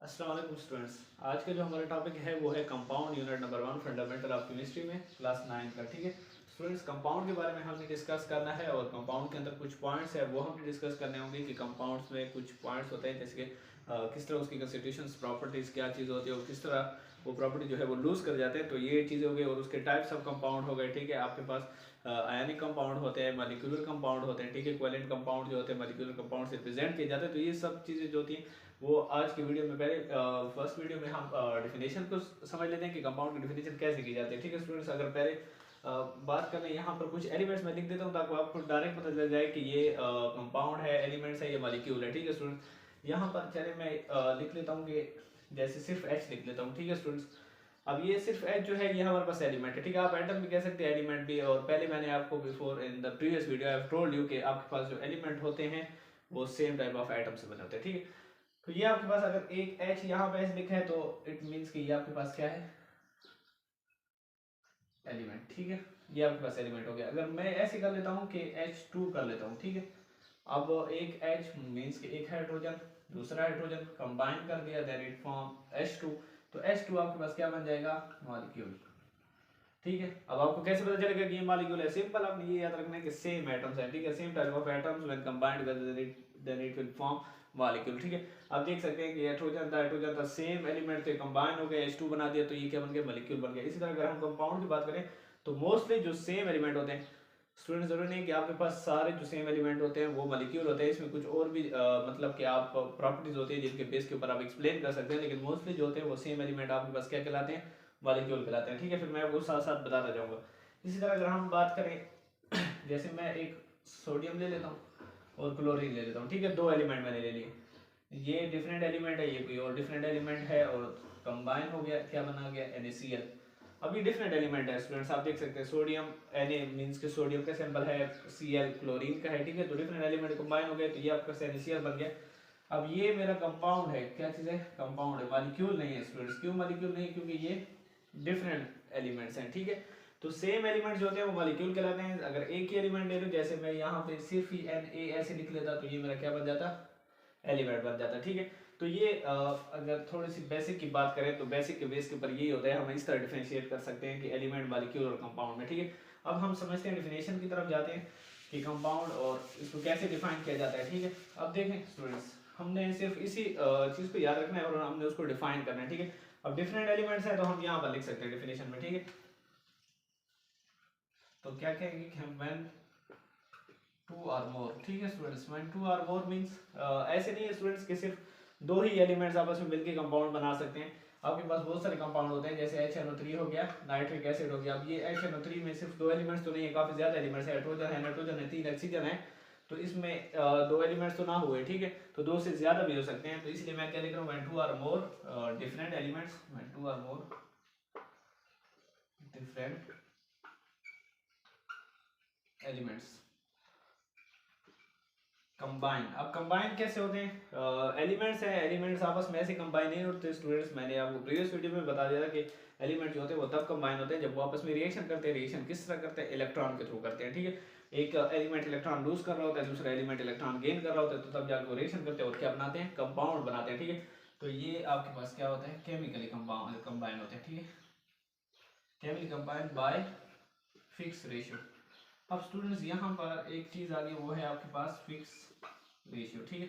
अस्सलाम वालेकुम स्टूडेंट्स। आज का जो हमारा टॉपिक है वो है compound unit number 1 fundamental of chemistry में क्लास 9 का। ठीक है स्टूडेंट्स, कंपाउंड के बारे में हमने डिस्कस करना है और कंपाउंड के अंदर कुछ पॉइंट्स है वो हमने डिस्कस करने होंगे कि कंपाउंड्स में कुछ पॉइंट्स होते हैं जैसे कि किस तरह उसकी कंस्टिट्यूशंस प्रॉपर्टीज़ क्या चीज़ होती है और किस तरह वो प्रॉपर्टी जो है वो लूज़ कर जाते हैं। तो ये चीज़ें हो गई और उसके टाइप्स ऑफ कंपाउंड हो गए। ठीक है, आपके पास आयनिक कंपाउंड होते हैं, मॉलिक्यूलर कंपाउंड होते हैं। ठीक है, कोवेलेंट कंपाउंड जो होते हैं मॉलिक्यूलर कंपाउंड से रिप्रेजेंट किए जाते हैं। तो ये सब चीज़ें जो होती हैं वो आज की वीडियो में पहले फर्स्ट वीडियो में हम डिफिनेशन को समझ लेते हैं कि कंपाउंड की डिफिनेशन कैसे की जाती है। ठीक है स्टूडेंट्स, अगर पहले बात करें यहाँ पर कुछ एलिमेंट्स मैं लिख देता हूँ ताकि आपको डायरेक्ट पता चल जाए कि ये कंपाउंड है, एलिमेंट्स है, ये मॉलिक्यूल है। ठीक है स्टूडेंट्स, यहाँ पर चले मैं लिख लेता हूँ कि जैसे सिर्फ एच लिख लेता हूँ। ठीक है स्टूडेंट्स, अब ये सिर्फ एच जो है ये हमारे पास एलिमेंट है। ठीक है, आप एटम भी कह सकते हैं, एलिमेंट भी। और पहले मैंने आपको before in the previous video I have told you कि आपके पास जो एलिमेंट होते हैं वो सेम टाइप ऑफ एटम से बने होते हैं। ठीक है, तो ये आपके पास अगर एक एच यहाँ पे ऐसे लिखा है तो इट मीन्स कि ये आपके पास क्या है, एलिमेंट। ठीक है, ये आपके पास एलिमेंट हो गया। अगर मैं ऐसे कर लेता हूँ कि H2 कर लेता हूँ। ठीक है, अब एक H मीन्स कि एक हाइड्रोजन दूसरा हाइड्रोजन कंबाइन कर दिया, देन इट फॉर्म H2। तो H2 आपके पास क्या बन जाएगा, मॉलिक्यूल। ठीक है, अब आपको कैसे पता चलेगा कि ये मॉलिक्यूल है? सिंपल, आपने ये याद रखना है कि सेम एटम्स है। ठीक है, same type of atoms when combined then it will form molecule. ठीक है, आप देख सकते हैं कि हाइड्रोजन था सेम एलिमेंट से कंबाइन हो गया, H2 बना दिया, तो ये क्या बन गया, मॉलिक्यूल बन गया। इसी तरह अगर हम कंपाउंड की बात करें तो मोस्टली जो सेम एलिमेंट होते हैं स्टूडेंट, जरूरी नहीं कि आपके पास सारे जो सेम एलिमेंट होते हैं वो मॉलिक्यूल होते हैं। इसमें कुछ और भी मतलब कि आप प्रॉपर्टीज होती है जिनके बेस के ऊपर आप एक्सप्लेन कर सकते हैं, लेकिन मोस्टली जो होते हैं वो सेम एलिमेंट आपके पास क्या कहलाते हैं, मॉलिक्यूल कहलाते हैं। ठीक है, फिर मैं आपको साथ साथ बताता जाऊंगा। इसी तरह अगर हम बात करें जैसे मैं एक सोडियम ले लेता हूँ और क्लोरीन ले लेता हूँ। ठीक है, दो एलिमेंट मैंने ले लिए, ये डिफरेंट एलिमेंट है, ये कोई और डिफरेंट एलिमेंट है और कंबाइन हो गया, क्या बना गया, NaCl। अब ये डिफरेंट एलिमेंट है स्टूडेंट्स, आप देख सकते हैं सोडियम Na मींस के सोडियम का सिंबल है, Cl क्लोरीन का है। ठीक है, तो डिफरेंट एलिमेंट कंबाइन हो गए तो ये आपका NaCl बन गया। अब ये मेरा कंपाउंड है, क्या चीज़ है, कंपाउंड है, मॉलिक्यूल नहीं है स्टूडेंट्स। क्यों मॉलिक्यूल नहीं, क्योंकि ये डिफरेंट एलिमेंट्स हैं। ठीक है, तो सेम एलिमेंट्स जो होते हैं वो मॉलिक्यूल कहलाते हैं। अगर एक ही एलिमेंट ले लूँ, जैसे मैं यहाँ पे सिर्फ ही Na ऐसे लिख लेता तो ये मेरा क्या बन जाता, एलिमेंट बन जाता है। ठीक है, तो ये अगर थोड़ी सी बेसिक की बात करें तो बेसिक के बेस के ऊपर यही होता है, हम इस तरह डिफरेंशिएट कर सकते हैं कि एलिमेंट, मॉलिक्यूल और कंपाउंड में। ठीक है, अब हम समझते हैं, डिफिनेशन की तरफ जाते हैं कि कंपाउंड और इसको कैसे डिफाइन किया जाता है। ठीक है, अब देखें स्टूडेंट्स, हमने सिर्फ इसी चीज़ को याद रखना है और हमने उसको डिफाइन करना है। ठीक है, अब डिफरेंट एलिमेंट्स हैं तो हम यहाँ पर लिख सकते हैं डिफिनेशन में। ठीक है, तो क्या कहेंगे कि हम व्हेन टू आर मोर। ठीक है students, when two or more means ऐसे नहीं है स्टूडेंट्स कि सिर्फ दो ही एलिमेंट्स आपस में मिलकर कंपाउंड बना सकते हैं। आपके पास बहुत सारे कंपाउंड होते हैं, जैसे HNO3 हो गया, नाइट्रिक एसिड हो गया। अब ये HNO3 में सिर्फ दो एलिमेंट्स तो नहीं है, काफी ज्यादा एलिमेंट्स है, हाइड्रोजन है, नाइट्रोजन है, 3 ऑक्सीजन है। तो इसमें दो एलिमेंट्स तो ना हुए। ठीक है, तो दो से ज्यादा भी हो सकते हैं, तो इसलिए मैं क्या लिख रहा हूँ, when two or more different elements, when two or more different elements combine. अब कंबाइन कैसे होते हैं, एलिमेंट्स हैं, एलिमेंट्स आपस में ऐसे कंबाइन नहीं होते स्टूडेंट्स। मैंने आपको प्रीवियस वीडियो में बता दिया था कि एलिमेंट जो होते हैं वो तब कंबाइन होते हैं जब वो आपस में रिएक्शन करते हैं। रिएक्शन किस तरह करते हैं, इलेक्ट्रॉन के थ्रू करते हैं। ठीक है, एक एलिमेंट इलेक्ट्रॉन लूज कर रहा होता है, दूसरा एलिमेंट इलेक्ट्रॉन गेन कर रहा होता है, तो तब जाकर वो रिएक्शन करते हैं और क्या बनाते हैं, कंपाउंड बनाते हैं। ठीक है, तो ये आपके पास क्या होता है, केमिकली कंबाइन होते हैं। ठीक है, chemically combine by fix ratio. अब स्टूडेंट्स यहाँ पर एक चीज आ गई, वो है आपके पास फिक्स रेशियो। ठीक है,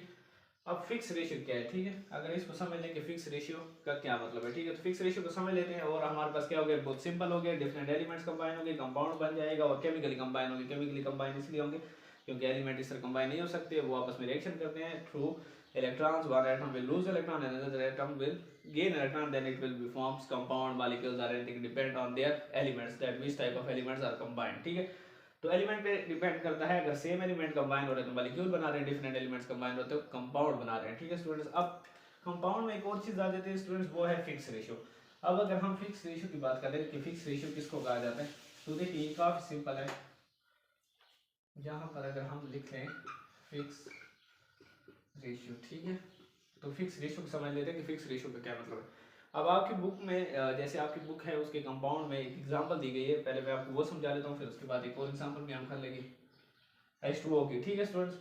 अब फिक्स रेशियो क्या है, ठीक है, अगर इसको समझ लें कि फिक्स रेशियो का क्या मतलब है। ठीक है, तो फिक्स रेशियो को समझ लेते हैं और हमारे पास क्या हो गया, बहुत सिंपल हो गया, डिफरेंट एलिमेंट्स कंबाइन हो गए, कंपाउंड बन जाएगा और केमिकली कंबाइन होंगे। केमिकली कंबाइन इसलिए होंगे क्योंकि एलिमेंट इस तरह कंबाइन नहीं हो सकते, वो आपस में रिएक्शन करते हैं through electrons. One atom will lose electron and another atom will gain electron, then it will be forms compound. Molecules or anything depend on their elements, that which type of elements are combined. ठीक है, तो element पे depend करता है, अगर same element combine हो रहे हैं तो मॉलिक्यूल बना रहे हैं, डिफरेंट एलिमेंट्स कंबाइन होते हैं तो कंपाउंड बना रहे हैं। ठीक है स्टूडेंट्स, अब कंपाउंड में एक और चीज आ जाती है स्टूडेंट्स, वो है फिक्स रेशियो। अब अगर हम फिक्स रेशियो की बात करें कि फिक्स रेशियो किसको कहा जाता है, तो देखिए ये काफी सिंपल है। यहाँ पर अगर हम लिख लें फिक्स रेशियो, ठीक है, तो फिक्स रेशियो को समझ लेते हैं कि फिक्स रेशियो का क्या मतलब है। अब आपकी बुक में जैसे आपकी बुक है उसके कंपाउंड में एक एग्जांपल दी गई है, पहले मैं आपको वो समझा लेता हूँ, फिर उसके बाद एक और एग्जांपल भी हम कर लेंगे H2O की। ठीक है स्टूडेंट्स,